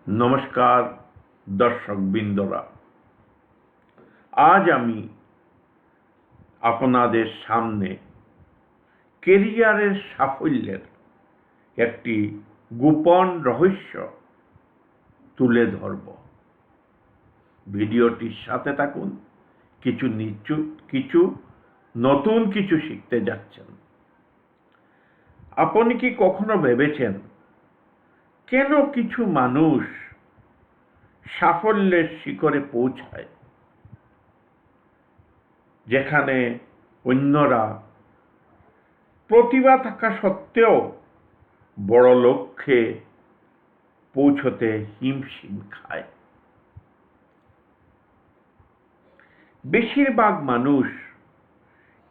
নমস্কার দর্শকবৃন্দরা, আজ আমি আপনাদের সামনে কেরিয়ারের সাফল্যের একটি গোপন রহস্য তুলে ধরব। ভিডিওটির সাথে থাকুন, কিছু নতুন কিছু শিখতে যাচ্ছেন। আপনি কি কখনো ভেবেছেন কেন কিছু মানুষ সাফল্যের শিখরে পৌঁছায় যেখানে অন্যরা প্রতিভা থাকা সত্ত্বেও বড় লক্ষ্যে পৌঁছতে হিমশিম খায়? বেশিরভাগ মানুষ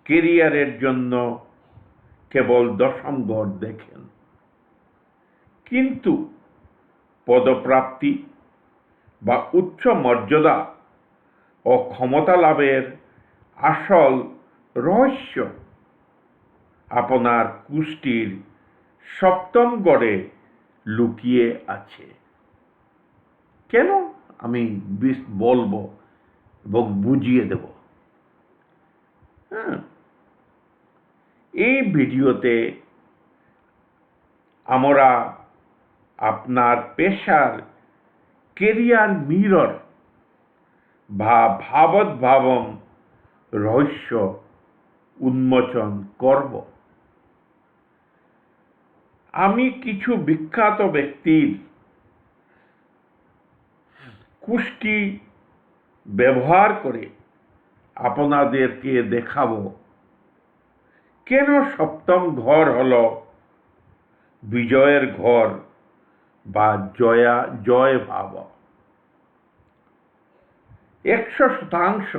কেরিয়ারের জন্য কেবল দশম ঘর দেখেন, কিন্তু পদপ্রাপ্তি বা উচ্চ মর্যাদা ও ক্ষমতা লাভের আসল রহস্য আপনার কুষ্টির সপ্তম গড়ে লুকিয়ে আছে। কেন আমি বলবো এবং বুঝিয়ে দেব। এই ভিডিওতে আমরা আপনার পেশার কেরিয়ার মিরর বা ভাবোদ্ভাবন রহস্য উন্মোচন করব। আমি কিছু বিখ্যাত ব্যক্তির কুষ্টি ব্যবহার করে আপনাদেরকে দেখাবো কেন সপ্তম ঘর হলো বিজয়ের ঘর বা জয় ভাব। 100%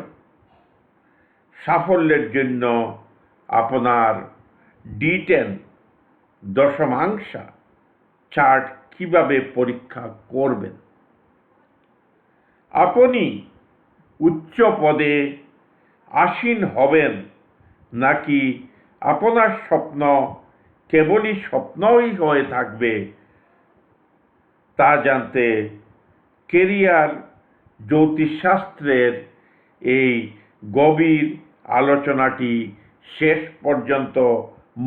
সাফল্যের জন্য আপনার D10 দশমাংশা চার্ট কিভাবে পরীক্ষা করবেন। আপনি উচ্চ পদে আসীন হবেন নাকি আপনার স্বপ্ন কেবলই স্বপ্নই হয়ে থাকবে তা জানতে কেরিয়ার জ্যোতিষশাস্ত্রের এই গভীর আলোচনাটি শেষ পর্যন্ত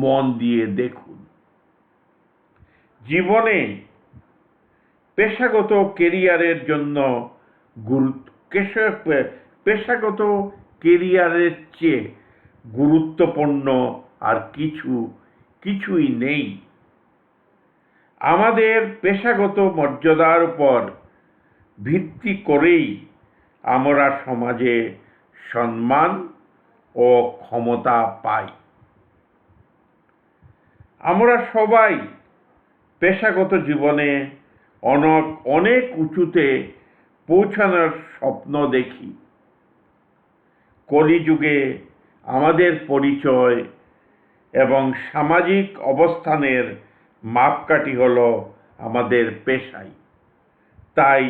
মন দিয়ে দেখুন। জীবনে পেশাগত কেরিয়ারের জন্য পেশাগত কেরিয়ারের চেয়ে গুরুত্বপূর্ণ আর কিছুই নেই। আমাদের পেশাগত মর্যাদার উপর ভিত্তি করেই আমরা সমাজে সম্মান ও ক্ষমতা পাই। আমরা সবাই পেশাগত জীবনে অনেক উঁচুতে পৌঁছানোর স্বপ্ন দেখি। কলিযুগে আমাদের পরিচয় এবং সামাজিক অবস্থানের মাপকাঠি হলো আমাদের পেশাই। তাই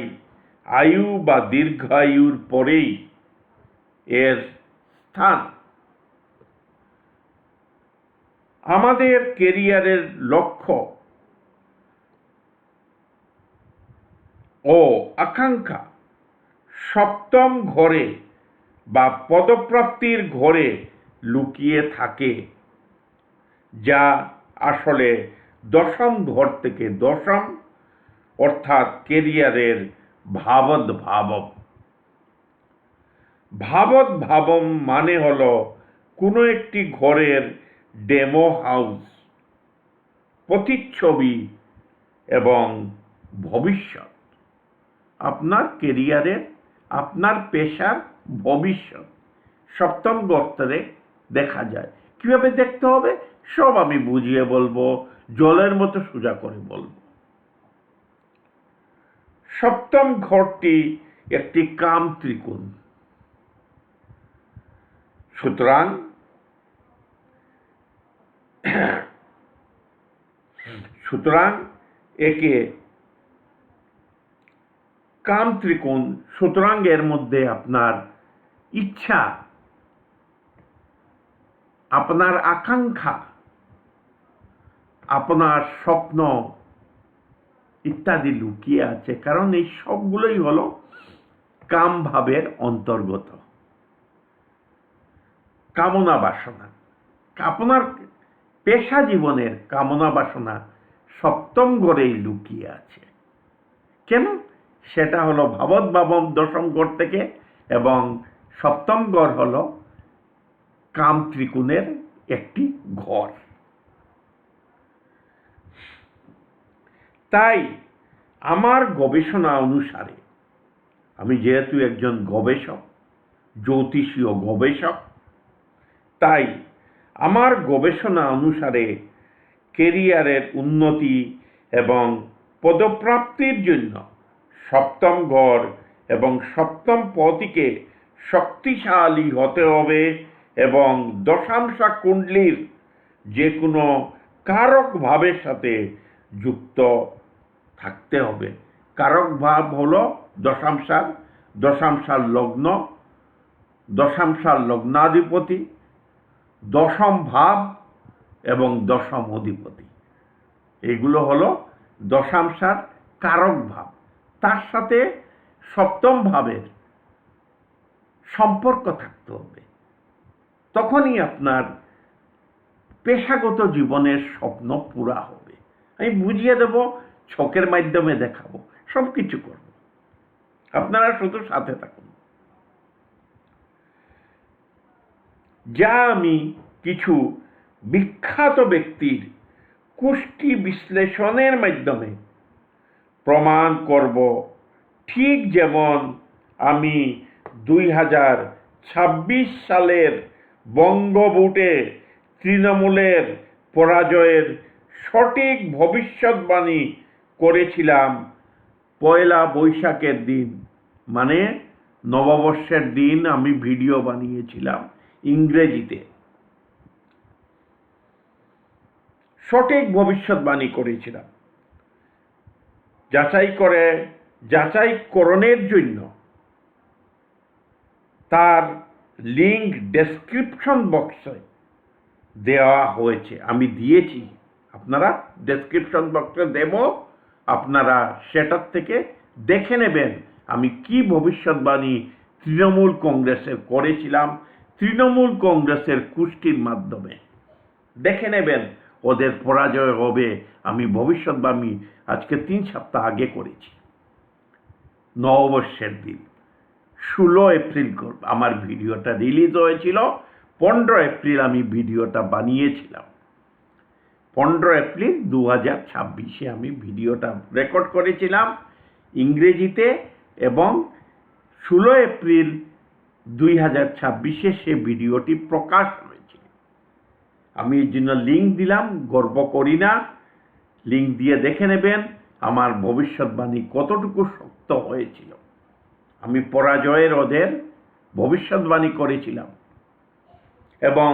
আয়ু বা দীর্ঘায়ুর পরেই এর স্থান। আমাদের কেরিয়ারের লক্ষ্য ও আকাঙ্ক্ষা সপ্তম ঘরে বা পদপ্রাপ্তির ঘরে লুকিয়ে থাকে, যা আসলে দশম ঘর থেকে দশম অর্থাৎ কেরিয়ারের ভাবোদ্ভাবন মানে হলো কোনো একটি ঘরের ডেমো হাউস, প্রতিচ্ছবি এবং ভবিষ্যৎ। আপনার কেরিয়ারের, আপনার পেশার ভবিষ্যৎ সপ্তম ঘরে দেখা যায়। কিভাবে দেখতে হবে সব আমি বুঝিয়ে বলবো, জলের মতো সোজা করে বলবো। সপ্তম ঘরটি একটি কাম ত্রিকোণ, সুতরাং একে কাম ত্রিকোণ, সুতরাং এর মধ্যে আপনার ইচ্ছা, আপনার আকাঙ্ক্ষা, আপনার স্বপ্ন ইত্যাদি লুকিয়ে আছে, কারণ এই সবগুলোই হলো কাম ভাবের অন্তর্গত। কামনা বাসনা, আপনার পেশা জীবনের কামনা বাসনা সপ্তম ঘরেই লুকিয়ে আছে। কেন? সেটা হলো ভাবম দশম ঘর থেকে, এবং সপ্তম ঘর হলো কাম ত্রিকোণের একটি ঘর। তাই আমার গবেষণা অনুসারে, আমি যেহেতু একজন গবেষক, জ্যোতিষীয় গবেষক, তাই আমার গবেষণা অনুসারে কেরিয়ারের উন্নতি এবং পদপ্রাপ্তির জন্য সপ্তম ঘর এবং সপ্তম পতিকে শক্তিশালী হতে হবে, এবং দশাংশা কুণ্ডলীর যে কোনো কারক ভাবের সাথে যুক্ত থাকতে হবে। কারক ভাব হলো দশাংশার লগ্ন, দশাংশার লগ্নাধিপতি, দশম ভাব এবং দশম অধিপতি। এগুলো হলো দশাংশার কারক ভাব। তার সাথে সপ্তম ভাবের সম্পর্ক থাকতে হবে, তখনই আপনার পেশাগত জীবনের স্বপ্ন পুরা হবে। আমি বুঝিয়ে দেব, ছকের মাধ্যমে দেখাবো, সব কিছু করব, আপনারা শুধু সাথে থাকুন। যা আমি কিছু বিখ্যাত ব্যক্তির কুষ্টি বিশ্লেষণের মাধ্যমে প্রমাণ করব, ঠিক যেমন আমি 2026 সালের বঙ্গভোটে তৃণমূলের পরাজয়ের সঠিক ভবিষ্যৎবাণী করেছিলাম পয়লা বৈশাখের দিন, মানে নববর্ষের দিন আমি ভিডিও বানিয়েছিলাম ইংরেজিতে। সঠিক ভবিষ্যৎবাণী করেছিলাম। যাচাইকরণের জন্য তার লিঙ্ক ডেসক্রিপশন বক্সে দেওয়া হয়েছে, আমি দিয়েছি। আপনারা ডেসক্রিপশন বক্সে দেব, আপনারা সেটার থেকে দেখে নেবেন আমি কি ভবিষ্যৎবাণী তৃণমূল কংগ্রেসের করেছিলাম, তৃণমূল কংগ্রেসের কুষ্টির মাধ্যমে দেখে নেবেন ওদের পরাজয় হবে। আমি ভবিষ্যৎবাণী আজকে 3 সপ্তাহ আগে করেছি। নববর্ষের দিন 16 এপ্রিল আমার ভিডিওটা রিলিজ হয়েছিল, 15 এপ্রিল আমি ভিডিওটা বানিয়েছিলাম। 15 এপ্রিল 2026 আমি ভিডিওটা রেকর্ড করেছিলাম ইংরেজিতে, এবং 16 এপ্রিল 2026 সে ভিডিওটি প্রকাশ হয়েছিল। আমি এই জন্য লিঙ্ক দিলাম, গর্ব করি না, লিঙ্ক দিয়ে দেখে নেবেন আমার ভবিষ্যৎবাণী কতটুকু সত্য হয়েছিল। আমি পরাজয়ের ওদের ভবিষ্যৎবাণী করেছিলাম, এবং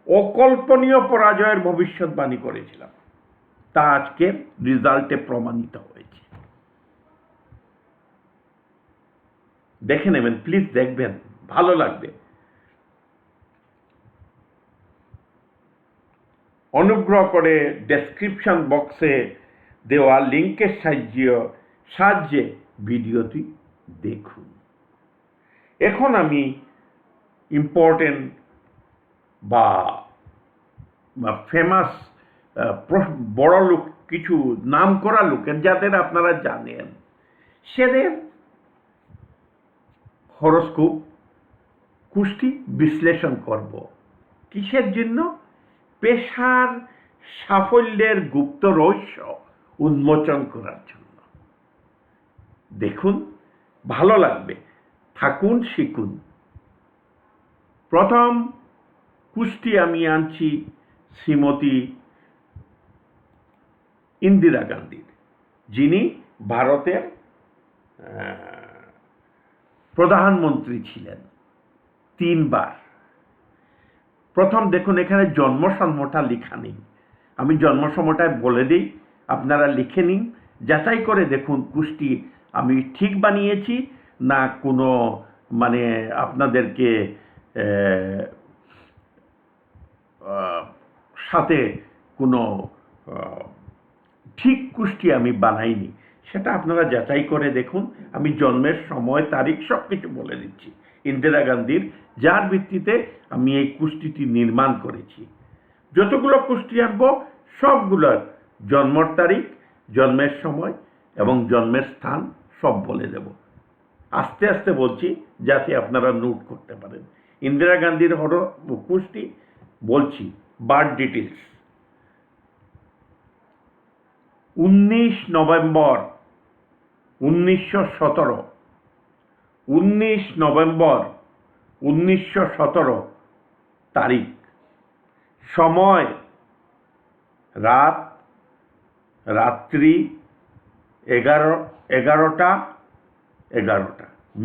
অকল্পনীয় পরাজয়ের ভবিষ্যৎবাণী করেছিলাম, তা আজকের রেজাল্টে প্রমাণিত হয়েছে। দেখে নেবেন, প্লিজ দেখবেন, ভালো লাগবে। অনুগ্রহ করে ডেসক্রিপশন বক্সে দেওয়া লিঙ্কের সাহায্যে ভিডিওটি দেখুন। এখন আমি ইম্পর্টেন্ট বা ফেমাস বড় লোক, কিছু নাম করা লোকের, যাদের আপনারা জানেন, সেদের হরোস্কোপ কুষ্টি বিশ্লেষণ করব। কিসের জন্য? পেশার সাফল্যের গুপ্ত রহস্য উন্মোচন করার জন্য। দেখুন, ভালো লাগবে, থাকুন, শিখুন। প্রথম কুষ্টি আমি আনছি শ্রীমতী ইন্দিরা গান্ধীর, যিনি ভারতের প্রধানমন্ত্রী ছিলেন 3 বার। প্রথম দেখুন, এখানে জন্মসনমটা লেখা নেই, আমি জন্মসময়টা বলে দিই, আপনারা লিখে নিন, যাচাই করে দেখুন কুষ্টি আমি ঠিক বানিয়েছি না কোনো মানে আপনাদেরকে সাথে কোনো ঠিক কুষ্টি আমি বানাইনি, সেটা আপনারা যাচাই করে দেখুন। আমি জন্মের সময়, তারিখ সব কিছু বলে দিচ্ছি ইন্দিরা গান্ধীর, যার ভিত্তিতে আমি এই কুষ্টিটি নির্মাণ করেছি। যতগুলো কুষ্টি আনবো সবগুলোর জন্মের তারিখ, জন্মের সময় এবং জন্মের স্থান সব বলে দেব। আস্তে আস্তে বলছি যাতে আপনারা নোট করতে পারেন। ইন্দিরা গান্ধীর কুষ্টি বলছি, বার্থ ডিটেলস। 19 নভেম্বর 1917, 19 নভেম্বর 1917 তারিখ, সময় রাত্রি 11টা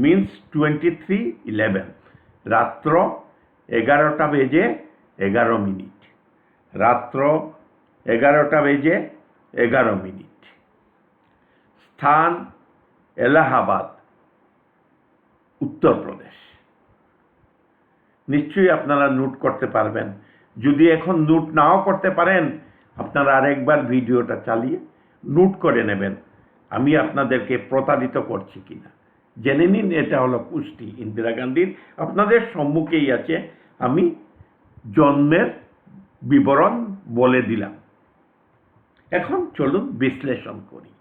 মিন্স 23:11, রাত্র 11টা বেজে 11 মিনিট, রাত্র 11টা বেজে 11 মিনিট, স্থান এলাহাবাদ, উত্তরপ্রদেশ। নিশ্চয়ই আপনারা নোট করতে পারবেন। যদি এখন নোট নাও করতে পারেন, আপনারা আরেকবার ভিডিওটা চালিয়ে নোট করে নেবেন আমি আপনাদেরকে প্রতারিত করছি কিনা। জেনে নিন এটা হলো কুষ্টি ইন্দিরা গান্ধীর, আপনাদের সম্মুখেই আছে। আমি জন্মের বিবরণ বলে দিলাম। এখন চলুন বিশ্লেষণ করি।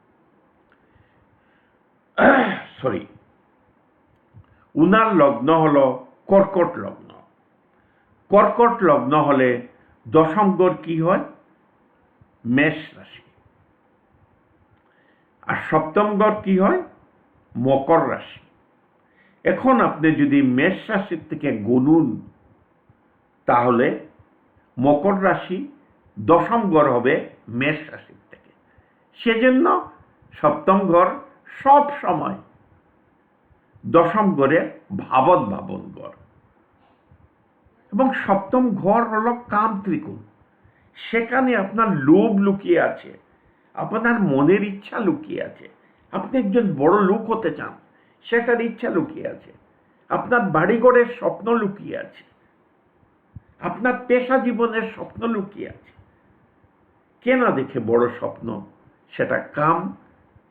উনার লগ্ন হলো কর্কট লগ্ন। কর্কট লগ্ন হলে দশম ঘর কি হয়? মেষ রাশি। আর সপ্তম ঘর কি হয়? মকর রাশি। এখন আপনি যদি মেষ রাশির থেকে গুনুন, তাহলে মকর রাশি দশম ঘর হবে মেষ রাশির থেকে। সেজন্য সপ্তম ঘর সব সময় দশম ঘরের ভাবত ভাবন ঘর। এবং সপ্তম ঘর হলো কাম ত্রিকোণ। সেখানে আপনার লোভ লুকিয়ে আছে, আপনার মনের ইচ্ছা লুকিয়ে আছে। আপনি একজন বড় লোক হতে চান, সেটার ইচ্ছা লুকিয়ে আছে। আপনার বাড়িঘরের স্বপ্ন লুকিয়ে আছে, আপনার পেশা জীবনের স্বপ্ন লুকিয়ে আছে। কে না দেখে বড় স্বপ্ন? সেটা কাম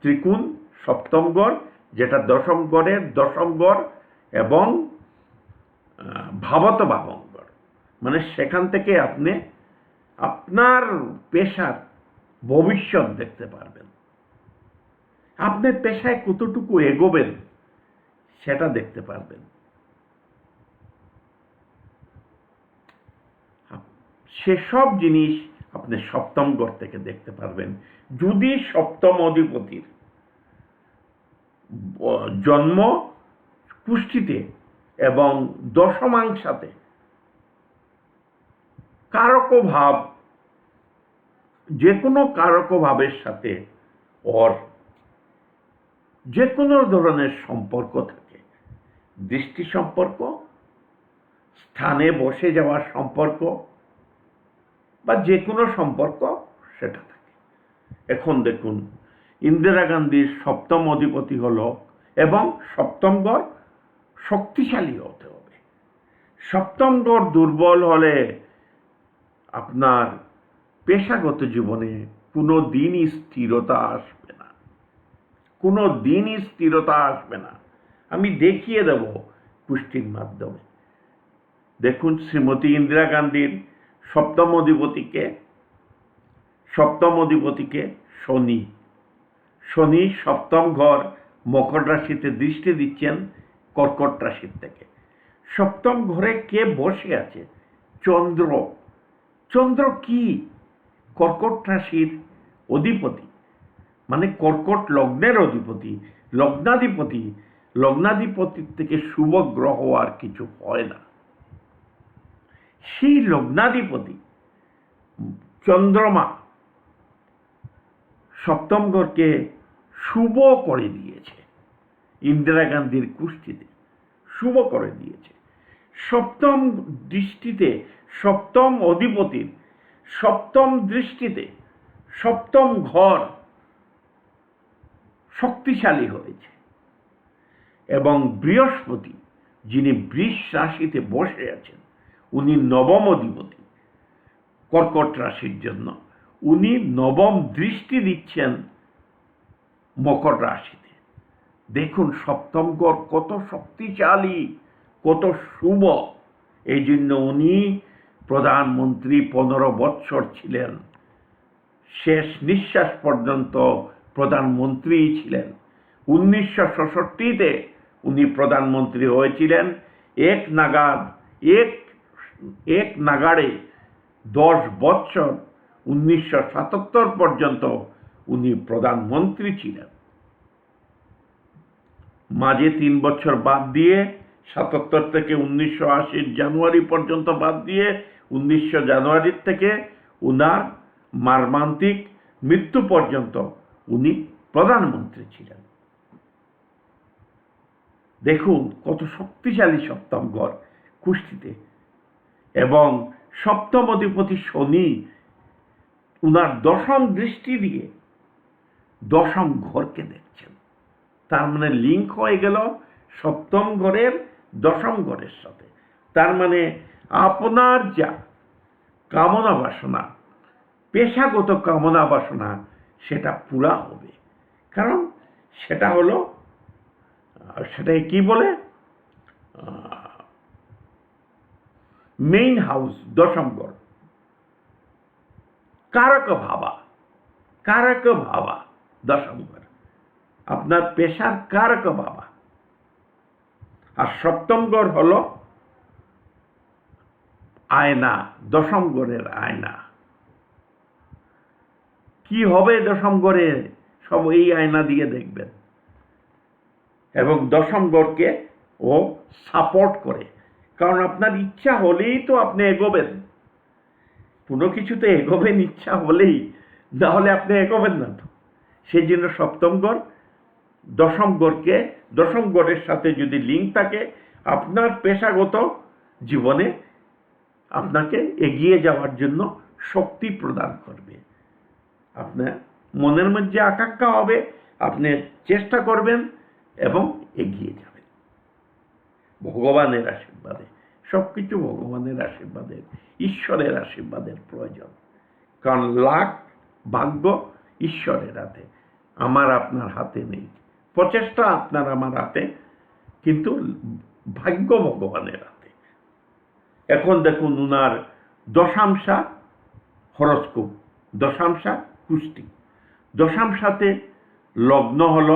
ত্রিকোণ সপ্তম ঘর, যেটা দশম ঘরের দশম ঘর এবং ভাবত ভাবন ঘর। মানে সেখান থেকে আপনি আপনার পেশার ভবিষ্যৎ দেখতে পারবেন, আপনি পেশায় কতটুকু এগোবেন সেটা দেখতে পারবেন। সেসব জিনিস আপনি সপ্তম ঘর থেকে দেখতে পারবেন। যদি সপ্তম অধিপতির জন্ম কুষ্টিতে এবং দশমাংশাতে কারক ভাব, যে কোনো কারক ভাবের সাথে ওর যে কোনো ধরনের সম্পর্ক থাকে, দৃষ্টি সম্পর্ক, স্থানে বসে যাওয়ার সম্পর্ক বা যে কোনো সম্পর্ক সেটা থাকে। এখন দেখুন, ইন্দিরা গান্ধীর সপ্তম অধিপতি হলো, এবং সপ্তম ঘর শক্তিশালী হতে হবে। সপ্তম ঘর দুর্বল হলে আপনার পেশাগত জীবনে কোনো দিনই স্থিরতা আসবে না, কোনো দিনই স্থিরতা আসবে না। আমি দেখিয়ে দেব কুষ্টির মাধ্যমে। দেখুন, শ্রীমতী ইন্দিরা গান্ধীর সপ্তম অধিপতিকে শনি। শনি সপ্তম ঘর মকর রাশিতে দৃষ্টি দিচ্ছেন কর্কট রাশির থেকে। সপ্তম ঘরে কে বসে আছে? চন্দ্র। চন্দ্র কি? কর্কট রাশির অধিপতি, মানে কর্কট লগ্নের অধিপতি, লগ্নাধিপতি। লগ্নাধিপতির থেকে শুভ গ্রহ আর কিছু হয় না। সেই লগ্নাধিপতি চন্দ্রমা সপ্তম ঘরকে শুভ করে দিয়েছে। ইন্দিরা গান্ধীর কুষ্টিতে শুভ করে দিয়েছে। সপ্তম দৃষ্টিতে, সপ্তম অধিপতির সপ্তম দৃষ্টিতে সপ্তম ঘর শক্তিশালী হয়েছে। এবং বৃহস্পতি, যিনি বৃষ রাশিতে বসে আছেন, উনি নবম অধিপতি কর্কট রাশির জন্য। উনি নবম দৃষ্টি দিচ্ছেন মকর রাশিতে। দেখুন সপ্তম ঘর কত শক্তিশালী, কত শুভ। এই জন্য উনি প্রধানমন্ত্রী 15 বৎসর ছিলেন, শেষ নিঃশ্বাস পর্যন্ত প্রধানমন্ত্রী ছিলেন। 1966-তে উনি প্রধানমন্ত্রী হয়েছিলেন। এক নাগাড়ে 10 বৎসর 1977 পর্যন্ত উনি প্রধানমন্ত্রী ছিলেন। মাঝে 3 বছর বাদ দিয়ে 77 থেকে 1980 জানুয়ারি পর্যন্ত বাদ দিয়ে 1900 জানুয়ারি থেকে উনার মর্মান্তিক মৃত্যু পর্যন্ত উনি প্রধানমন্ত্রী ছিলেন। দেখুন কত শক্তিশালী সপ্তম ঘর কুষ্টিতে, এবং সপ্তম অধিপতি শনি উনার দশম দৃষ্টি দিয়ে দশম ঘরকে দেখছেন। তার মানে লিঙ্ক হয়ে গেল সপ্তম ঘরের দশম ঘরের সাথে। তার মানে আপনার যা কামনা বাসনা, পেশাগত কামনা বাসনা, সেটা পুরা হবে। কারণ সেটা হলো, সেটাকে কি বলে, মেইন হাউস, দশম ঘর, কারক ভাবা দশম ঘর, আপনার পেশার কারক ভাবা। আর সপ্তম ঘর হলো আয়না, দশম ঘরের আয়না। কি হবে দশম ঘরে, সব এই আয়না দিয়ে দেখবেন। এবং দশম ঘরকে ও সাপোর্ট করে, কারণ আপনার ইচ্ছা হলেই তো আপনি এগোবেন। কোনো কিছুতে এগোবেন ইচ্ছা হলেই, না হলে আপনি এগোবেন না তো। সেই জন্য সপ্তম ঘর দশম ঘরকে, দশম ঘরের সাথে যদি লিঙ্ক থাকে, আপনার পেশাগত জীবনে আপনাকে এগিয়ে যাওয়ার জন্য শক্তি প্রদান করবে। আপনার মনের মধ্যে আকাঙ্ক্ষা হবে, আপনি চেষ্টা করবেন এবং এগিয়ে যাবেন ভগবানের আশীর্বাদে। সবকিছু ভগবানের আশীর্বাদে, ঈশ্বরের আশীর্বাদের প্রয়োজন। কারণ লাক, ভাগ্য ঈশ্বরের হাতে, আমার আপনার হাতে নেই। প্রচেষ্টা আপনার আমার হাতে, কিন্তু ভাগ্য ভগবানের হাতে। এখন দেখুন উনার দশাংশা হরস্কোপ, দশাংশা কুষ্টি, দশাংশাতে লগ্ন হল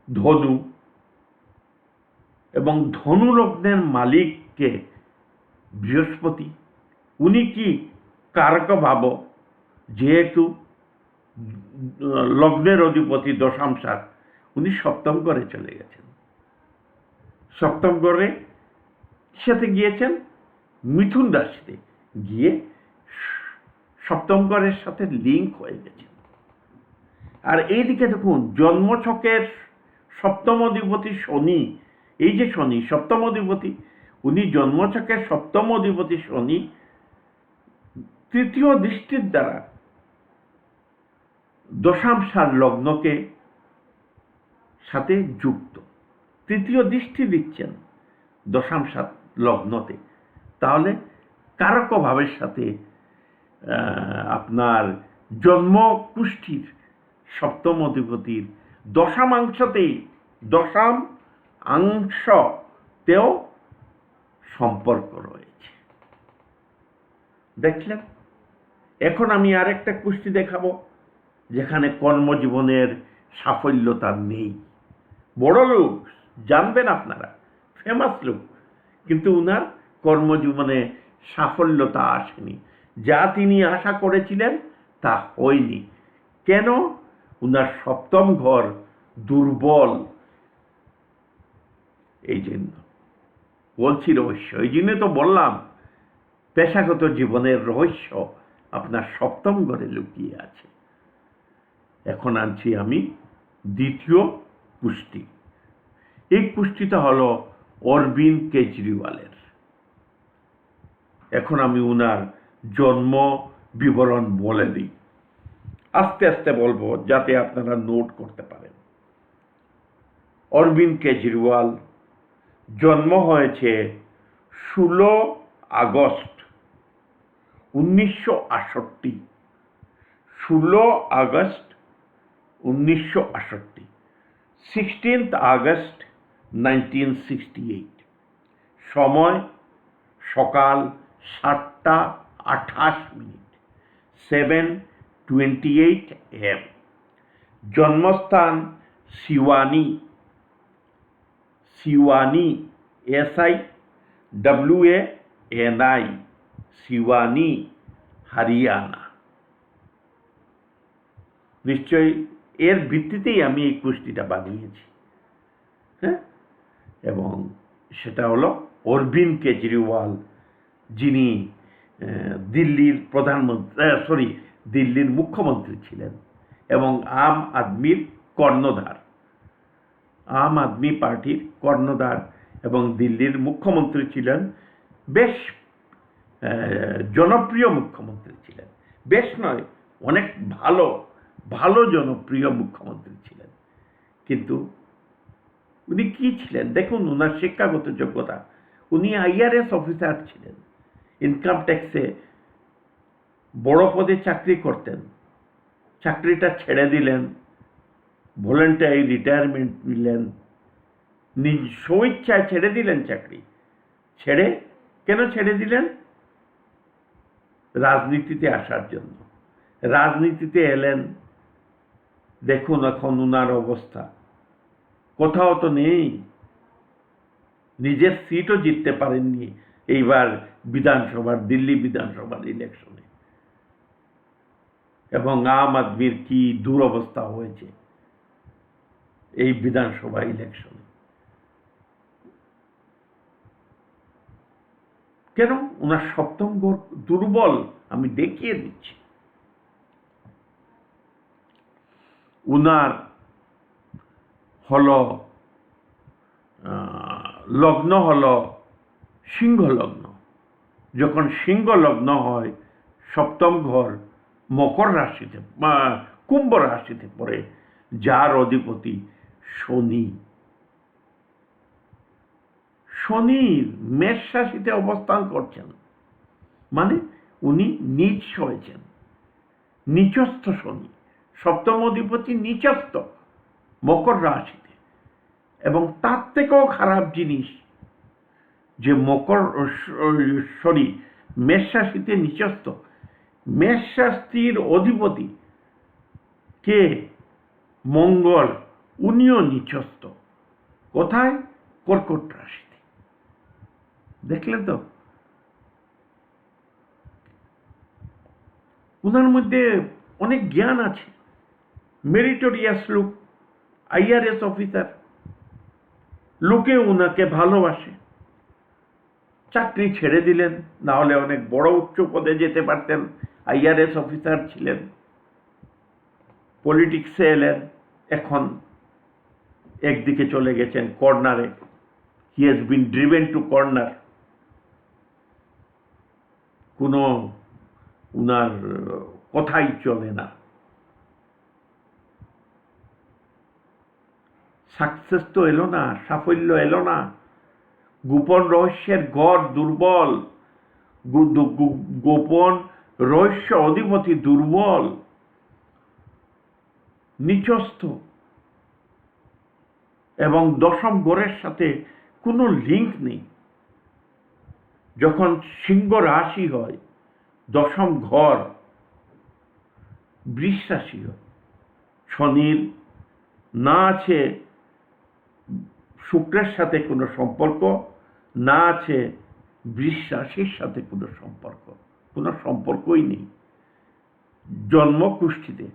ধনু, এবং ধনু লগ্নের মালিককে বৃহস্পতি। উনি কি কারক ভাব, যেহেতু লগ্নের অধিপতি দশাংশার, উনি সপ্তম ঘরে চলে গেছেন। সপ্তম ঘরে সাথে গিয়েছেন মিথুন রাশিতে, গিয়ে সপ্তম ঘরের সাথে লিঙ্ক হয়ে গেছেন। আর এইদিকে দেখুন জন্মছকের সপ্তম অধিপতি শনি, এই যে শনি সপ্তম অধিপতি, উনি জন্মছকের সপ্তম অধিপতি শনি তৃতীয় দৃষ্টির দ্বারা দশাংশার লগ্নকে সাথে যুক্ত, তৃতীয় দৃষ্টি দিচ্ছেন দশাংশার লগ্নতে। তাহলে কারক ভাবের সাথে আপনার জন্ম কুষ্ঠির সপ্তম অধিপতির দশাংশতেও সম্পর্ক রয়েছে। দেখলেন? এখন আমি আরেকটা কুষ্টি দেখাবো, যেখানে কর্মজীবনের সাফল্যতা নেই। বড় লোক, জানবেন আপনারা, ফেমাস লোক, কিন্তু উনার কর্মজীবনে সাফল্যতা আসেনি। যা তিনি আশা করেছিলেন তা হয়নি। কেন? উনার সপ্তম ঘর দুর্বল। এই জন্য বলছি রহস্য, এই জন্য তো বললাম পেশাগত জীবনের রহস্য আপনার সপ্তম ঘরে লুকিয়ে আছে। এখন আনছি আমি দ্বিতীয় কুষ্টি। এই কুষ্টিটা হলো অরবিন্দ কেজরিওয়ালের। এখন আমি উনার জন্ম বিবরণ বলে দিই, আস্তে আস্তে বলবো যাতে আপনারা নোট করতে পারেন। অরবিন্দ কেজরিওয়াল জন্ম হয়েছে 16 আগস্ট 1968, আগস্ট 1968, 16 আগস্ট 1968। সময় সকাল 7:28, 7:28 AM। জন্মস্থান সিওয়ানি, SIWANI, সিওয়ানি, হরিয়ানা। নিশ্চয়ই এর ভিত্তিতেই আমি এই কুস্তিটা বানিয়েছি। হ্যাঁ, এবং সেটা হলো অরবিন্দ কেজরিওয়াল, যিনি দিল্লির মুখ্যমন্ত্রী ছিলেন এবং আম আদমি পার্টির কর্ণধার এবং দিল্লির মুখ্যমন্ত্রী ছিলেন। বেশ জনপ্রিয় মুখ্যমন্ত্রী ছিলেন, বেশ নয়, অনেক ভালো জনপ্রিয় মুখ্যমন্ত্রী ছিলেন। কিন্তু উনি কি ছিলেন দেখুন, ওনার শিক্ষাগত যোগ্যতা, উনি IRS অফিসার ছিলেন, ইনকাম ট্যাক্সে বড় পদে চাকরি করতেন। চাকরিটা ছেড়ে দিলেন, ভলেন্টারি রিটায়ারমেন্ট নিলেন, নিজ স্বইচ্ছায় ছেড়ে দিলেন চাকরি। কেন ছেড়ে দিলেন? রাজনীতিতে আসার জন্য। রাজনীতিতে এলেন, দেখুন এখন উনার অবস্থা, কোথাও তো নেই, নিজের সিটও জিততে পারেননি এইবার দিল্লি বিধানসভার ইলেকশনে। এবং আম আদমির কি দুরবস্থা হয়েছে এই বিধানসভা ইলেকশনে। কেন? ওনার সপ্তম ঘর দুর্বল, আমি দেখিয়ে দিচ্ছি। উনার লগ্ন হলো সিংহ লগ্ন। যখন সিংহ লগ্ন হয়, সপ্তম ঘর মকর রাশিতে, কুম্ভ রাশিতে পড়ে, যার অধিপতি শনি। মেষ রাশিতে অবস্থান করছেন, মানে উনি নিচ হয়েছেন, নিচস্থ শনি, সপ্তম অধিপতি নিচস্থ মকর রাশিতে। এবং তার থেকেও খারাপ জিনিস যে মেষ রাশিতে নিচস্থ। মেষ রাশির অধিপতি কে? মঙ্গল, উনিও নিচস্থ। কোথায়? কর্কট রাশিতে। দেখলেন তো, উনার মধ্যে অনেক জ্ঞান আছে, মেরিটোরিয়াস লোক, IRS অফিসার, লোকে উনাকে ভালোবাসে। চাকরি ছেড়ে দিলেন, না হলে অনেক বড় উচ্চ পদে যেতে পারতেন। IRS অফিসার ছিলেন, পলিটিক্সে এলেন, এখন একদিকে চলে গেছেন কর্নারে। He has been driven to corner. কোনো উনার কথাই চলে না। সাকসেস তো এলো না, সাফল্য এলো না। গোপন রহস্যের ঘর দুর্বল, গোপন রহস্য অধিপতি দুর্বল, নিচস্থ, এবং দশম ঘরের সাথে কোনো লিঙ্ক নেই। যখন সিংহ রাশি হয়, দশম ঘর বৃষ রাশি হয়। শনির না আছে শুক্রের সাথে কোনো সম্পর্ক, না আছে বৃষ রাশির সাথে কোনো সম্পর্কই নেই জন্মকুষ্ঠিতে।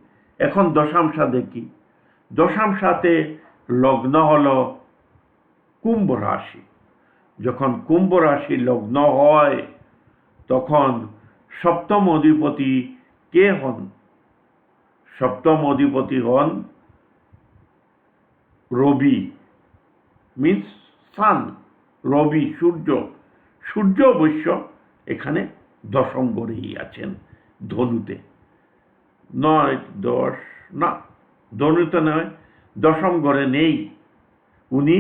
এখন দশাংশা দেখি। দশাংশাতে লগ্ন হলো কুম্ভ রাশি। যখন কুম্ভ রাশি লগ্ন হয়, তখন সপ্তম অধিপতি কে হন? সপ্তম অধিপতি হন রবি, মিন্স সান, রবি, সূর্য অবশ্য এখানে দশম ঘরেই আছেন, ধনুতে নয়, ধনুতে নয়, দশম ঘরে নেই, উনি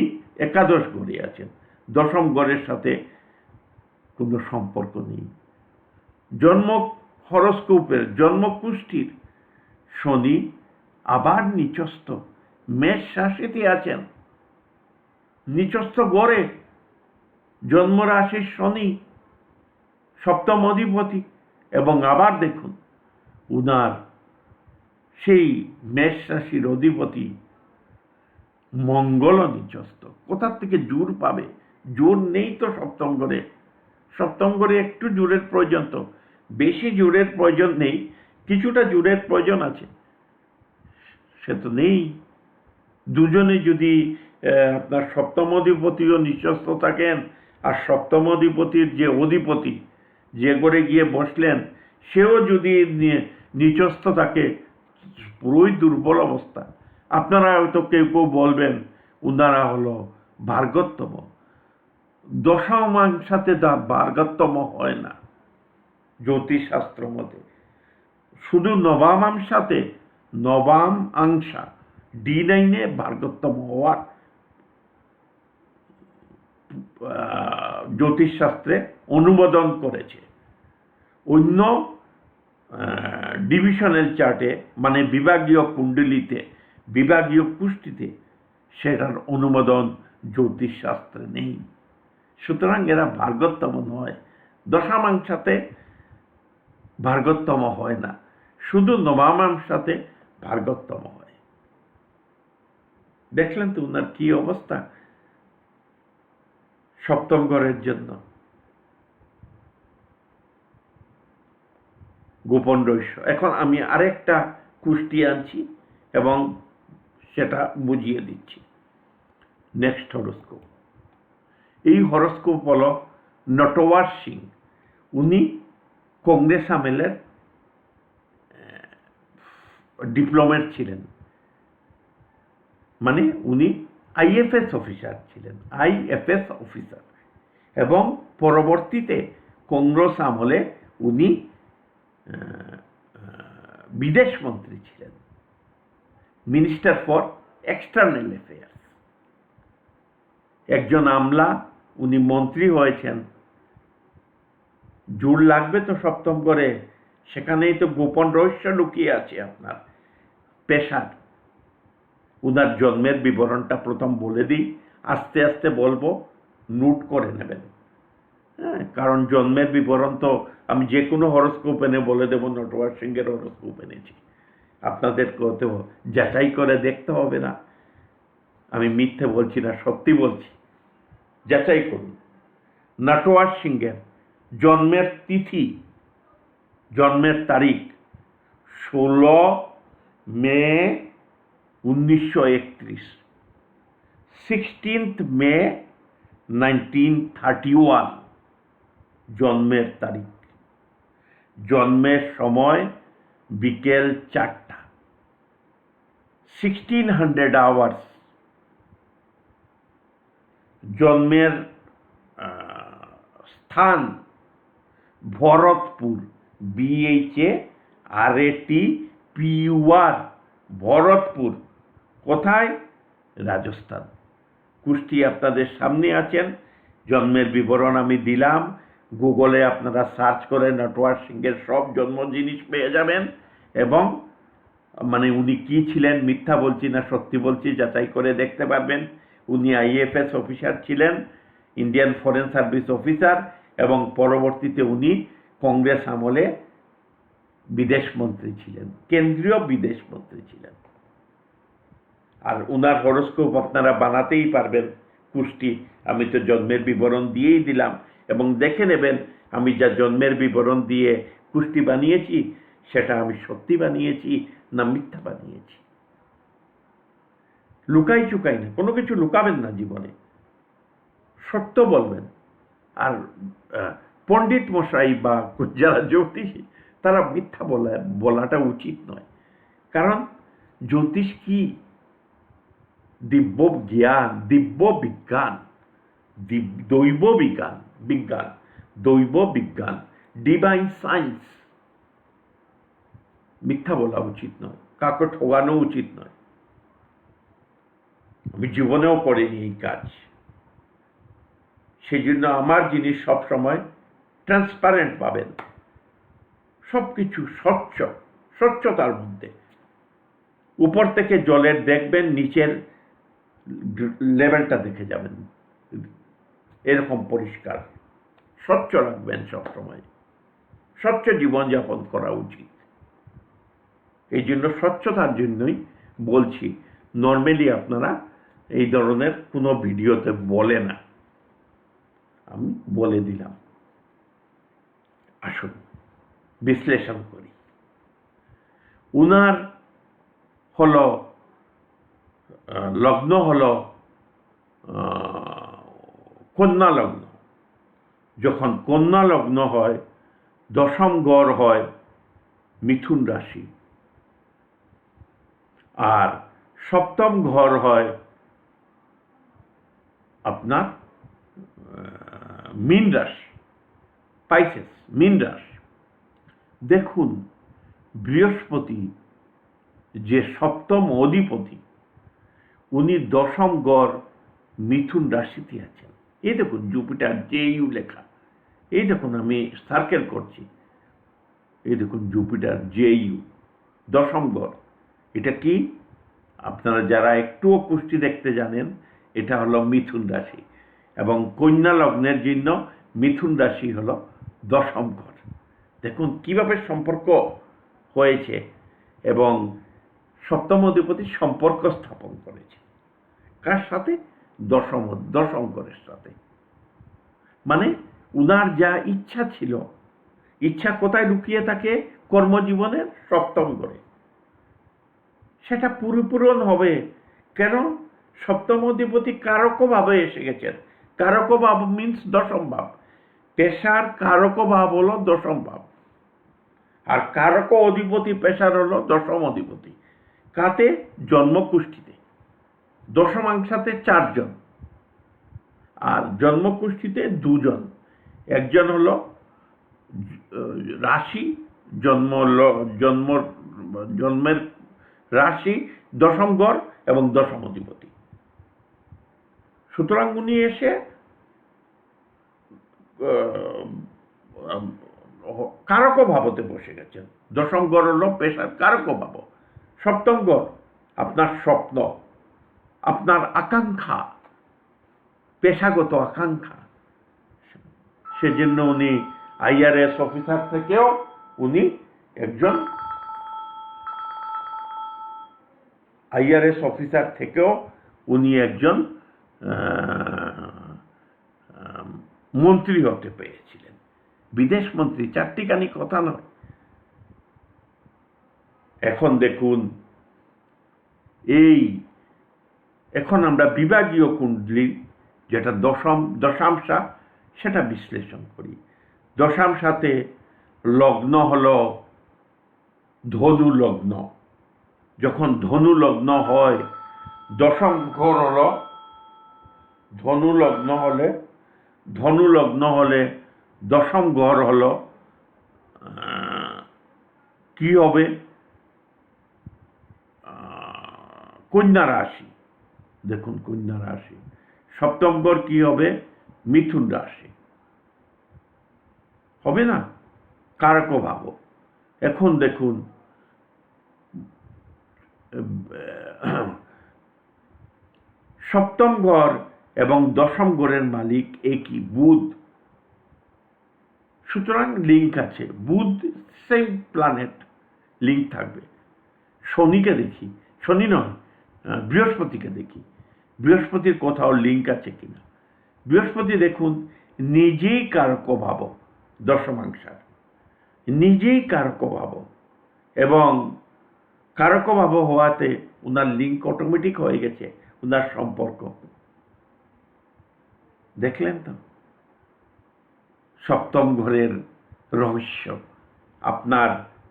একাদশ ঘরে আছেন। দশম ঘরের সাথে কোনো সম্পর্ক নেই। জন্ম হরস্কোপের, জন্মকুষ্ঠির শনি আবার নিচস্থ মেষ রাশিতে আছেন, নিচস্থ গড়ে জন্মরাশির শনি সপ্তম অধিপতি, এবং আবার দেখুন উনার সেই মেষ রাশির অধিপতি মঙ্গল নিচস্থ। কোথার থেকে জোর পাবে? জোর নেই তো সপ্তম ঘরে। সপ্তম ঘরে একটু জোরের প্রয়োজন, তো বেশি জোরের প্রয়োজন নেই, কিছুটা জোরের প্রয়োজন আছে, সে তো নেই। দুজনে যদি আপনার সপ্তম অধিপতিও নিচস্থ থাকেন, আর সপ্তম অধিপতির যে অধিপতি যে ঘরে গিয়ে বসলেন সেও যদি নিচস্থ থাকে, পুরোই দুর্বল অবস্থা। আপনারা হয়তো কেউ কেউ বলবেন উনারা হলো ভার্গোত্তম। দশমাংশাতে ভার্গোত্তম হয় না জ্যোতিষশাস্ত্র মতে, শুধু নবামাংশাতে, নবাম আংশা D9 ভার্গোত্তম হওয়ার জ্যোতিষশাস্ত্রে অনুমোদন করেছে। অন্য ডিভিশনাল চার্টে মানে বিভাগীয় কুণ্ডলিতে, বিভাগীয় কুষ্টিতে সেটার অনুমোদন জ্যোতিষশাস্ত্রে নেই। সুতরাং এরা ভার্গোত্তম নয়। দশমাংশাতে ভার্গোত্তম হয় না, শুধু নবামাংশাতে ভার্গোত্তম হয়। দেখলেন তো উনার কি অবস্থা সপ্তম ঘরের জন্য। গোপন রহস্য। এখন আমি আরেকটা কুষ্টি আনছি এবং সেটা বুঝিয়ে দিচ্ছি। Next horoscope. এই হরস্কোপ হলো নটওয়ার সিং। উনি কংগ্রেস আমলের ডিপ্লোমেট ছিলেন, মানে উনি আইএফএস অফিসার ছিলেন, আইএফএস অফিসার, এবং পরবর্তীতে কংগ্রেস আমলে উনি বিদেশ মন্ত্রী ছিলেন, মিনিস্টার ফর এক্সটার্নাল অ্যাফেয়ার্স। একজন আমলা, উনি মন্ত্রী হয়েছেন। জোর লাগবে তো সপ্তম ঘরে, সেখানেই তো গোপন রহস্য লুকিয়ে আছে আপনার পেশার। উনার জন্মের বিবরণটা প্রথম বলে দিই, আস্তে আস্তে বলবো, নোট করে নেবেন। হ্যাঁ, কারণ জন্মের বিবরণ তো আমি যে কোনো হরস্কোপ এনে বলে দেবো নটওয়ার সিংয়ের হরস্কোপ এনেছি, আপনাদেরকে তো যাচাই করে দেখতে হবে না। আমি মিথ্যে বলছি না, সত্যি বলছি, যাচাই করুন। নটওয়ার সিংয়ের জন্মের তিথি, জন্মের তারিখ 16 মে 1931, 16 মে 1931 জন্মের তারিখ। জন্মের সময় বিকেল 4টা, 1600 আওয়ার্স। জন্মের স্থান ভরতপুর, BHARATPUR, ভরতপুর। কোথায়? রাজস্থান। কুষ্টি আপনাদের সামনে আছেন, জন্মের বিবরণ আমি দিলাম। গুগলে আপনারা সার্চ করে নটওয়ার সিংয়ের সব জন্ম জিনিস পেয়ে যাবেন, এবং মানে উনি কি ছিলেন, মিথ্যা বলছি না সত্যি বলছি, যাচাই করে দেখতে পারবেন। উনি আইএফএস অফিসার ছিলেন, ইন্ডিয়ান ফরেন সার্ভিস অফিসার, এবং পরবর্তীতে উনি কংগ্রেস আমলে বিদেশ মন্ত্রী ছিলেন, কেন্দ্রীয় বিদেশ মন্ত্রী ছিলেন। আর উনার হরস্কোপ আপনারা বানাতেই পারবেন কুষ্টি, আমি তো জন্মের বিবরণ দিয়েই দিলাম, এবং দেখে নেবেন আমি যা জন্মের বিবরণ দিয়ে কুষ্টি বানিয়েছি সেটা আমি সত্যি বানিয়েছি না মিথ্যা বানিয়েছি। লুকাই চুকাই না, কোনো কিছু লুকাবেন না জীবনে, সত্য বলবেন। আর পণ্ডিত মশাই বা যারা জ্যোতিষী তারা মিথ্যা বলাটা উচিত নয়, কারণ জ্যোতিষ কি? দিব্য জ্ঞান, দিব্য বিজ্ঞান, দৈব বিজ্ঞান, দৈব বিজ্ঞান, ডিভাইন সায়েন্স। মিথ্যা বলা উচিত নয়, কাউকে ঠকানো উচিত নয়। আমি জীবনেও করিনি এই কাজ, সেই জন্য আমার জিনিস সবসময় ট্রান্সপারেন্ট পাবেন, সবকিছু স্বচ্ছতার মধ্যে। উপর থেকে জলের দেখবেন, নিচের লেভেলটা দেখে যাবেন, এরকম পরিষ্কার। স্বচ্ছ রাখবেন সবসময়, স্বচ্ছ জীবনযাপন করা উচিত। এই জন্য স্বচ্ছতার জন্যই বলছি, নর্মালি আপনারা এই ধরনের কোনো ভিডিওতে বলে না, আমি বলে দিলাম। আসুন বিশ্লেষণ করি। উনার হলো লগ্ন হলো কন্যা লগ্ন। যখন কন্যা লগ্ন হয়, দশম গড় হয় মিথুন রাশি, আর সপ্তম ঘর হয় আপনার মীন রাশি, পাইসেস, মীন রাশি। দেখুন, বৃহস্পতি যে সপ্তম অধিপতি, উনি দশম গড় মিথুন রাশিতে আছেন। এই দেখুন জুপিটার জেইউ লেখা, এই দেখুন আমি সার্কেল করছি, এই দেখুন জুপিটার জেইউ দশম গড়। এটা কি? আপনারা যারা একটুও কুষ্টি দেখতে জানেন, এটা হলো মিথুন রাশি, এবং কন্যা লগ্নের জন্য মিথুন রাশি হলো দশম ঘর। দেখুন কিভাবে সম্পর্ক হয়েছে, এবং সপ্তম অধিপতি সম্পর্ক স্থাপন করেছে কার সাথে? দশম ঘরের সাথে। মানে উনার যা ইচ্ছা ছিল, ইচ্ছা কোথায় লুকিয়ে থাকে? কর্মজীবনের সপ্তম ঘরে। সেটা পরিপূরণ হবে। কেন? সপ্তম অধিপতি কারক ভাবে এসে গেছেন। কারক ভাব মিন্স দশম ভাব। পেশার কারক ভাব হলো দশম ভাব, আর কারক অধিপতি পেশার হলো দশম অধিপতি। কাতে? জন্মকুষ্ঠিতে। দশমাংশাতে 4 জন, আর জন্মকুষ্ঠিতে 2 জন। একজন হলো রাশি, জন্মের রাশি, দশম ঘর এবং দশম অধিপতি। সুতরাং উনি এসে কারক ভাবতে বসে গেছেন। দশম ঘর হলো পেশার কারক ভাব, সপ্তম ঘর আপনার স্বপ্ন, আপনার আকাঙ্ক্ষা, পেশাগত আকাঙ্ক্ষা। সেজন্য উনি IRS অফিসার থেকেও উনি একজন মন্ত্রী হতে পেরেছিলেন। বিদেশ মন্ত্রী, চারটিখানি কথা নয়। এখন দেখুন, এখন আমরা বিভাগীয় কুণ্ডলী, যেটা দশাংশা, সেটা বিশ্লেষণ করি। দশাংশাতে লগ্ন হলো ধনু লগ্ন। যখন ধনু লগ্ন হয়, দশম ঘর হলো ধনু লগ্ন হলে দশম ঘর হলো কি হবে? কন্যা রাশি। দেখুন কন্যা রাশি। সপ্তম ঘর কি হবে? মিথুন রাশি হবে না? কারক ভাব। এখন দেখুন, সপ্তম ঘর এবং দশম ঘরের মালিক একই, বুধ। সুতরাং লিঙ্ক আছে। বুধ সেম প্ল্যানেট, লিঙ্ক থাকবে। শনিকে দেখি, শনি নয়, বৃহস্পতিকে দেখি, বৃহস্পতির কোথাও লিঙ্ক আছে কিনা। বৃহস্পতি দেখুন নিজেই কারক ভাব, দশমাংশার নিজেই কারক ভাব, এবং কারক ভাব হওয়াতে উনার লিঙ্ক অটোমেটিক হয়ে গেছে, উনার সম্পর্ক। দেখলেন তো সপ্তম ঘরের রহস্য আপনার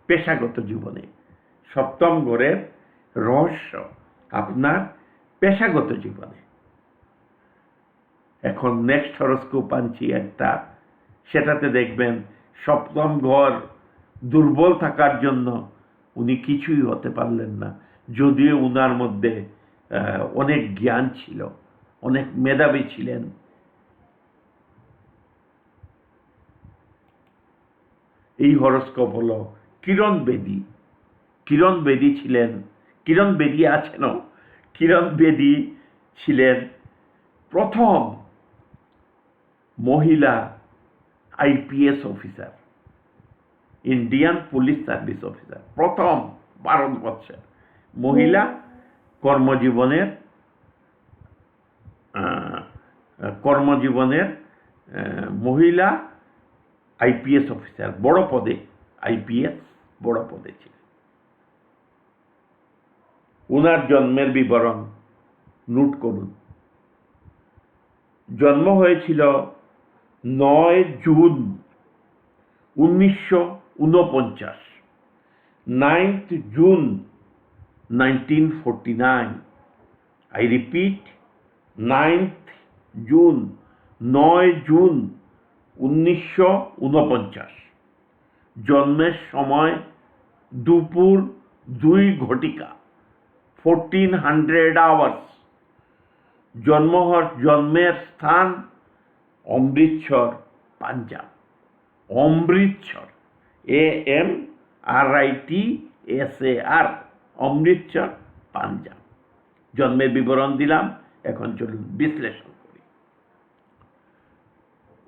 পেশাগত জীবনে। সপ্তম ঘরের রহস্য আপনার পেশাগত জীবনে। এখন নেক্সট হরোস্কোপ আনছি একটা, সেটাতে দেখবেন সপ্তম ঘর দুর্বল থাকার জন্য উনি কিছুই হতে পারলেন না, যদিও উনার মধ্যে অনেক জ্ঞান ছিল, অনেক মেধাবী ছিলেন। এই হরোস্কোপ হলো কিরণ বেদী। কিরণ বেদী ছিলেন কিরণ বেদি আছেনও। কিরণ বেদি ছিলেন প্রথম মহিলা IPS officer, Indian police service officer, প্রথম ভারতবর্ষের মহিলা কর্মজীবনের মহিলা আইপিএস অফিসার, বড় পদে, আইপিএস বড় পদে ছিলেন। উনার জন্মের বিবরণ নোট করুন। জন্ম হয়েছিল 9 June 1949, 9th June 1949। I repeat, 9th June, 9 June 1949। জন্মের সময় দুপুর 2 1400 hours। জন্মের স্থান অমৃতসর, পাঞ্জাব। অমৃতসর, AMRITSAR, অমৃতসর, পাঞ্জাব। জন্মের বিবরণ দিলাম, এখন চলুন বিশ্লেষণ করি।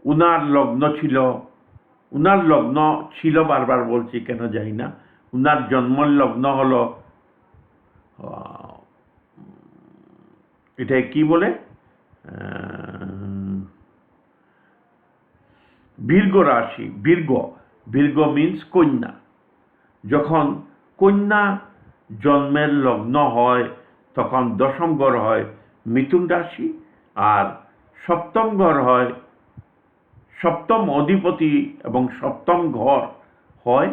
উনার লগ্ন ছিল, বারবার বলছি কেন জানি না, উনার জন্মের লগ্ন হলো, এটা কি বলে, বৃর্গ রাশি। বৃর্গ মিন্স কন্যা। যখন কন্যা জন্মের লগ্ন হয় তখন দশম ঘর হয় মিথুন রাশি, আর সপ্তম ঘর হয়, সপ্তম অধিপতি এবং সপ্তম ঘর হয়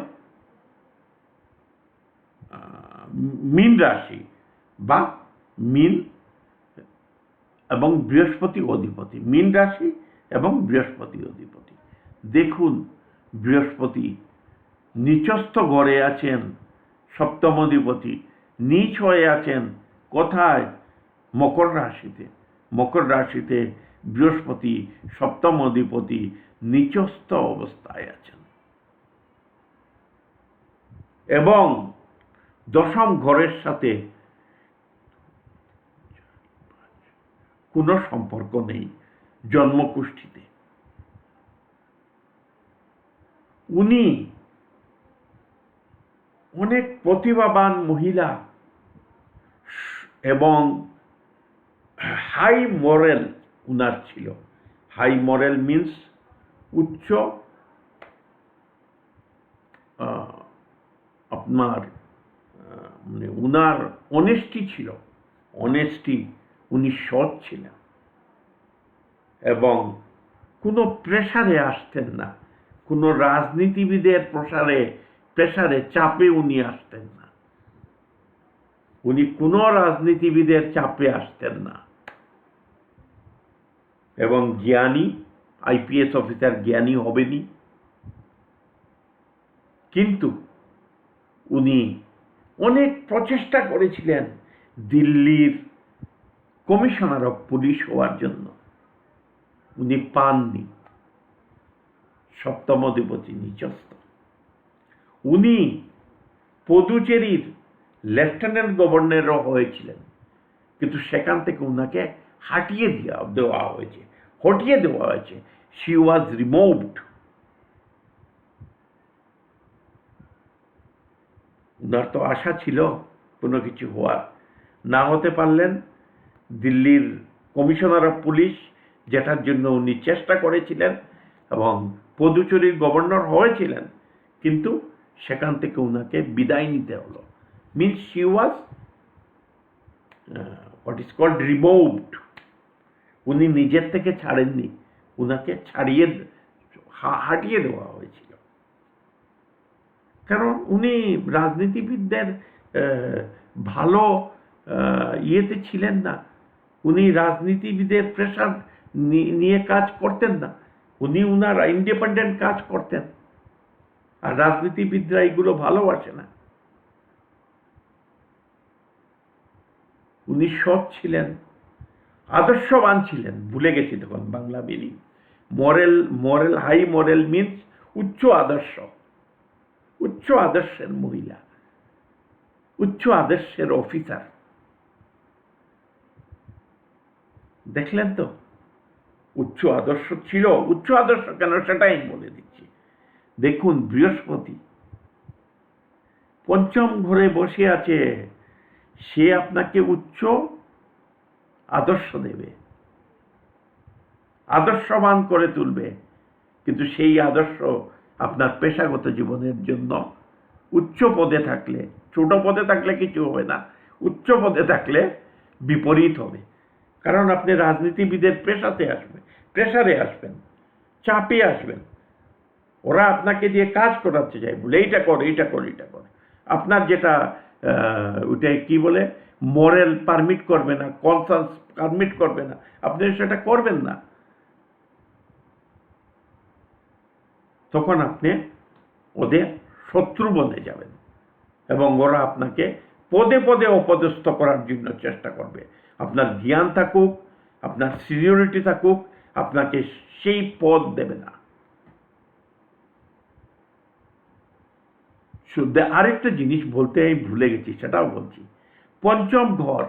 মীন রাশি বা মীন এবং বৃহস্পতি অধিপতি। মীন রাশি এবং বৃহস্পতি অধিপতি। দেখুন, বৃহস্পতি নিচস্থ ঘরে আছেন, সপ্তম অধিপতি নিচ হয়ে আছেন কোথায়? মকর রাশিতে। মকর রাশিতে বৃহস্পতি সপ্তম অধিপতি নিচস্থ অবস্থায় আছেন এবং দশম ঘরের সাথে কোনো সম্পর্ক নেই জন্মকুষ্ঠিতে। উনি অনেক প্রতিভাবান মহিলা এবং হাই মরাল উনার ছিল। হাই মরাল মিন্স উচ্চ, আপনার মানে উনার অনেস্টি ছিল, উনি সৎ ছিলেন এবং কোনো প্রেসারে আসতেন না, কোনো রাজনীতিবিদের প্রেসারে চাপে উনি আসতেন না, উনি কোনো রাজনীতিবিদের চাপে আসতেন না। এবং জ্ঞানী, আইপিএস অফিসার জ্ঞানী হবেনি, কিন্তু উনি অনেক প্রচেষ্টা করেছিলেন দিল্লির কমিশনার অফ পুলিশ হওয়ার জন্য, উনি পাননি, সপ্তম অধিপতি নিচস্থ। উনি পুদুচেরির লেফটেন্যান্ট গভর্নরও হয়েছিলেন, কিন্তু সেখান থেকে উনাকে হটিয়ে দেওয়া হয়েছে। She was removed. উনার তো আশা ছিল কোনো কিছু হওয়ার, না হতে পারলেন। দিল্লির কমিশনার অফ পুলিশ, যেটার জন্য উনি চেষ্টা করেছিলেন এবং পুদুচেরির গভর্নর হয়েছিলেন, কিন্তু সেখান থেকে উনাকে বিদায় নিতে হলো। Means she was what is called removed. উনি নিজের থেকে ছাড়েননি, উনাকে হাটিয়ে দেওয়া হয়েছিল। কারণ উনি রাজনীতিবিদদের ভালো ইয়েতে ছিলেন না, উনি রাজনীতিবিদের প্রেশার নিয়ে কাজ করতেন না, উনি উনার ইন্ডিপেন্ডেন্ট কাজ করতেন, আর রাজনীতিবিদরা এগুলো ভালোবাসে না। উনি সৎ ছিলেন, আদর্শবান ছিলেন, ভুলে গেছি তখন বাংলা মিনিং। মরাল, হাই মরাল মিন্স উচ্চ আদর্শের মহিলা। উচ্চ আদর্শের অফিসার। দেখলেন তো, উচ্চ আদর্শ ছিল। উচ্চ আদর্শ কেন সেটাই বলে দিচ্ছি। দেখুন, বৃহস্পতি পঞ্চম ঘরে বসে আছে, সে আপনাকে উচ্চ আদর্শ দেবে, আদর্শবান করে তুলবে। কিন্তু সেই আদর্শ আপনার পেশাগত জীবনের জন্য উচ্চ পদে থাকলে, ছোট পদে থাকলে কিছু হবে না, উচ্চ পদে থাকলে বিপরীত হবে। কারণ আপনি রাজনীতিবিদের প্রেসারে আসবেন, চাপে আসবেন। ওরা আপনাকে দিয়ে কাজ করাতে চাই, বলে এইটা কর, এইটা কর, এইটা কর। আপনার যেটা ওইটা কি বলে, মোরাল পারমিট করবে না, কনসাস পারমিট করবে না, আপনি সেটা করবেন না। তখন আপনি ওদের শত্রু বনে যাবেন এবং ওরা আপনাকে পদে পদে অপদস্থ করার জন্য চেষ্টা করবে। আপনার জ্ঞান থাকুক, আপনার সিনিয়রিটি থাকুক, আপনাকে সেই পদ দেবে না। শুধু আরেকটা জিনিস বলতে আমি ভুলে গেছি, সেটাও বলছি। পঞ্চম ঘর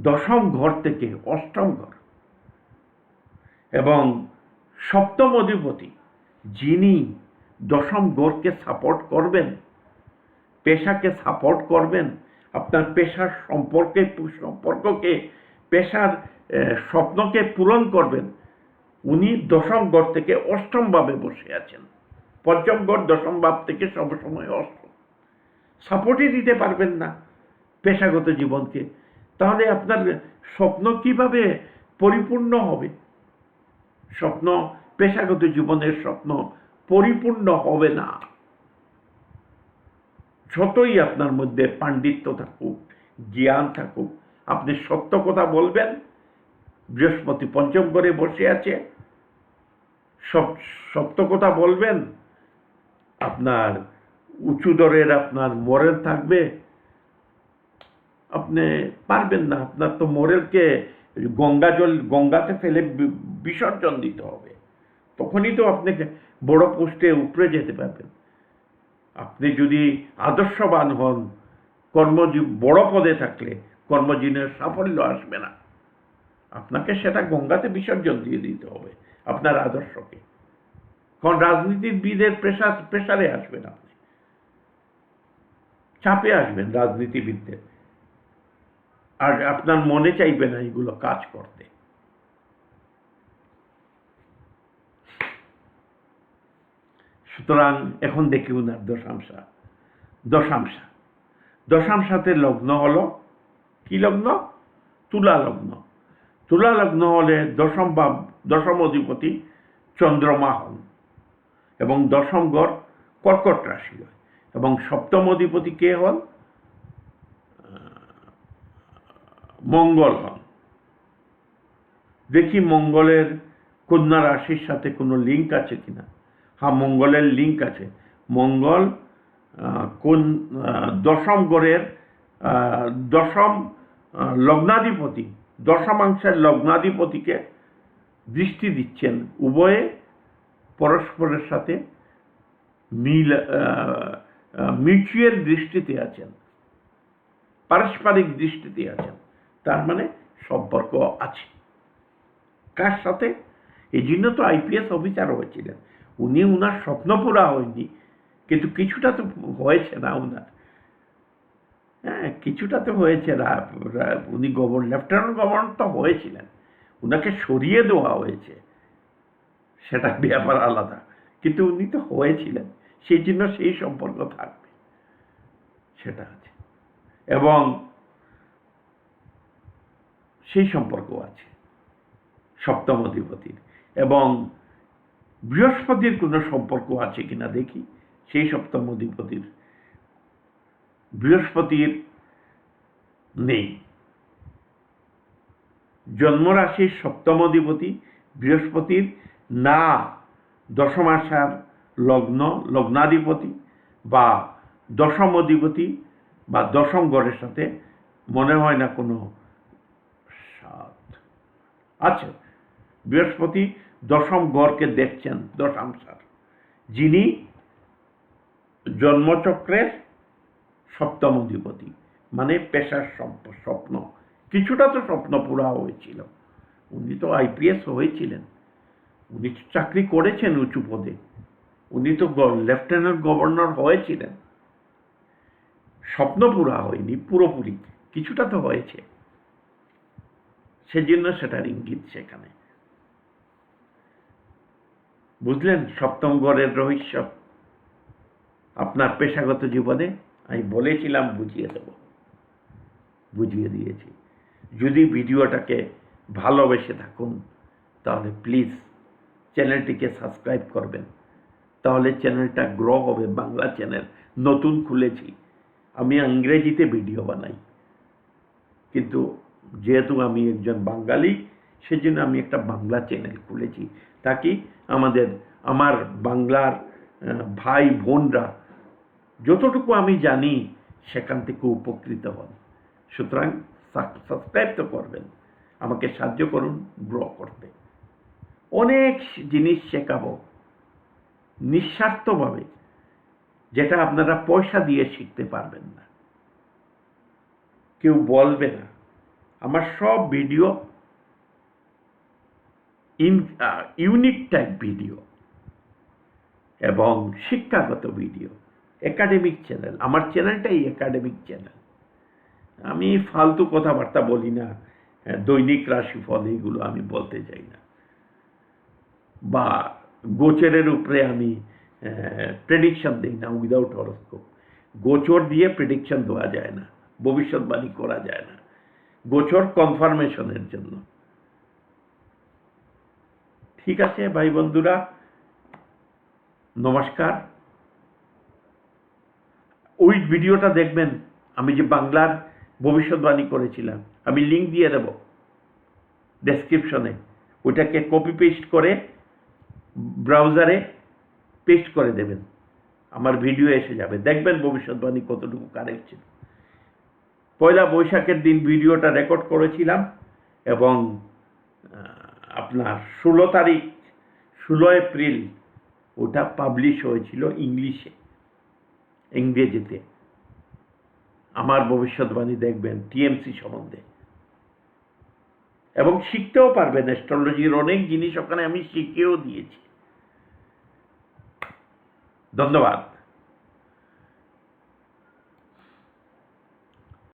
দশম ঘর থেকে অষ্টম ঘর এবং সপ্তম অধিপতি, যিনি দশম ঘরকে সাপোর্ট করবেন, পেশাকে সাপোর্ট করবেন, আপনার পেশার সম্পর্ককে, পেশার স্বপ্নকে পূরণ করবেন, উনি দশম ঘর থেকে অষ্টম ভাবে বসে আছেন। পঞ্চম ঘর দশম ভাব থেকে সবসময় অষ্টম। সাপোর্টই দিতে পারবেন না পেশাগত জীবনকে, তাহলে আপনার স্বপ্ন কিভাবে পরিপূর্ণ হবে? স্বপ্ন, পেশাগত জীবনের স্বপ্ন পরিপূর্ণ হবে না। যতই আপনার মধ্যে পাণ্ডিত্য থাকুক, জ্ঞান থাকুক, আপনি সত্য কথা বলবেন, বৃহস্পতি পঞ্চম ঘরে বসে আছে, সত্য কথা বলবেন, আপনার উঁচু দরের আপনার মোরাল থাকবে, আপনি পারবেন না। আপনার তো মোরালকে গঙ্গাতে ফেলে বিসর্জন দিতে হবে, তখনই তো আপনি বড় পোস্টে উপরে যেতে পারবেন। আপনি যদি আদর্শবান হন, বড় পদে থাকলে কর্মজীবনের সাফল্য আসবে না। আপনাকে সেটা গঙ্গাতে বিসর্জন দিয়ে দিতে হবে, আপনার আদর্শকে। কারণ রাজনীতিবিদের প্রেসারে আসবেন, আপনি চাপে আসবেন রাজনীতিবিদদের, আর আপনার মনে চাইবে না এগুলো কাজ করতে। সুতরাং এখন দেখি উনার দশাংশাতে লগ্ন হলো কি লগ্ন? তুলা লগ্ন। তুলা লগ্ন হলে দশম অধিপতি চন্দ্রমা হন এবং দশম ঘর কর্কট রাশি হয় এবং সপ্তম অধিপতি কে হন? মঙ্গল হন। দেখি মঙ্গলের কন্যা রাশির সাথে কোনো লিঙ্ক আছে কিনা। হ্যাঁ, মঙ্গলের লিঙ্ক আছে। মঙ্গল কোন দশম ঘরের দশম লগ্নাধিপতি, দশমাংশের লগ্নাধিপতিকে দৃষ্টি দিচ্ছেন। উভয়ে পরস্পরের সাথে মিউচুয়াল দৃষ্টিতে আছেন, পারস্পরিক দৃষ্টিতে আছেন। তার মানে সম্পর্ক আছে। কার সাথে? এই জন্য তো আইপিএস অফিসার হয়েছিলেন উনি। উনার স্বপ্ন পুরা হয়নি, কিন্তু কিছুটা তো হয়েছে না উনার। হ্যাঁ, কিছুটা তো হয়েছে। উনি লেফটেন্যান্ট গভর্নর তো হয়েছিলেন, উনাকে সরিয়ে দেওয়া হয়েছে, সেটা ব্যাপার আলাদা, কিন্তু উনি তো হয়েছিলেন, সেই জন্য সেই সম্পর্ক থাকবে, সেটা আছে। এবং সেই সম্পর্ক আছে সপ্তম অধিপতির। এবং বৃহস্পতির কোনো সম্পর্ক আছে কিনা দেখি সেই সপ্তম অধিপতির। বৃহস্পতির নেই। জন্মরাশির সপ্তম অধিপতি বৃহস্পতির না দশমাশার লগ্নাধিপতি বা দশম অধিপতি বা দশম ঘরের সাথে মনে হয় না কোনো সাথ আছে। বৃহস্পতি দশম ঘরকে দেখছেন, দশাংশার, যিনি জন্মচক্রের সপ্তম অধিপতি, মানে পেশার স্বপ্ন। কিছুটা তো স্বপ্ন পুরা হয়েছিল। উনি তো আইপিএস হয়েছিলেন, উনি তো চাকরি করেছেন উঁচু পদে, উনি তো লেফটেন্যান্ট গভর্নর হয়েছিলেন। স্বপ্ন পুরা হয়নি পুরোপুরি, কিছুটা তো হয়েছে, সেজন্য সেটার ইঙ্গিত সেখানে। বুঝলেন সপ্তম ঘরের রহস্য? আপনার পেশাগত জীবনে আমি বলেছিলাম বুঝিয়ে দেব, বুঝিয়ে দিয়েছি। যদি ভিডিওটাকে ভালোবেসে থাকুন তাহলে প্লিজ চ্যানেলটিকে সাবস্ক্রাইব করবেন, তাহলে চ্যানেলটা গ্রো হবে। বাংলা চ্যানেল নতুন খুলেছি, আমি ইংরেজিতে ভিডিও বানাই, কিন্তু যেহেতু আমি একজন বাঙালি সেজন্য আমি একটা বাংলা চ্যানেল খুলেছি, তাকি আমার বাংলার ভাই বোনরা যতটুকু আমি জানি সেখান থেকে উপকৃত হন। সুতরাং সাবস্ক্রাইব তো করবেন, আমাকে সাহায্য করুন গ্রো করতে। অনেক জিনিস শেখাবো নিঃস্বার্থভাবে, যেটা আপনারা পয়সা দিয়ে শিখতে পারবেন না, কেউ বলবে না। আমার সব ভিডিও ইউনিক টাইপ ভিডিও এবং শিক্ষাগত ভিডিও, একাডেমিক চ্যানেল। আমার চ্যানেলটাই একাডেমিক চ্যানেল। আমি ফালতু কথাবার্তা বলি না, দৈনিক রাশিফল এগুলো আমি বলতে চাই না, বা গোচরের উপরে আমি প্রেডিকশন দিই না উইদাউট হরোস্কোপ। গোচর দিয়ে প্রেডিকশন দেওয়া যায় না, ভবিষ্যৎবাণী করা যায় না, গোচর কনফার্মেশনের জন্য। ঠিক আছে ভাই বন্ধুরা, নমস্কার। ওই ভিডিওটা দেখবেন, আমি যে বাংলার ভবিষ্যৎবাণী করেছিলাম, আমি লিঙ্ক দিয়ে দেব ডেসক্রিপশনে। ওইটাকে কপি পেস্ট করে ব্রাউজারে পেস্ট করে দেবেন, আমার ভিডিও এসে যাবে, দেখবেন ভবিষ্যৎবাণী কতটুকু কারেক্ট ছিল। পয়লা বৈশাখের দিন ভিডিওটা রেকর্ড করেছিলাম এবং আপনার 16 এপ্রিল ওটা পাবলিশ হয়েছিল ইংরেজিতে। আমার ভবিষ্যৎবাণী দেখবেন টিএমসি সম্বন্ধে, এবং শিখতেও পারবেন। অ্যাস্ট্রোলজির অনেক জিনিস ওখানে আমি শিখিয়েও দিয়েছি। ধন্যবাদ।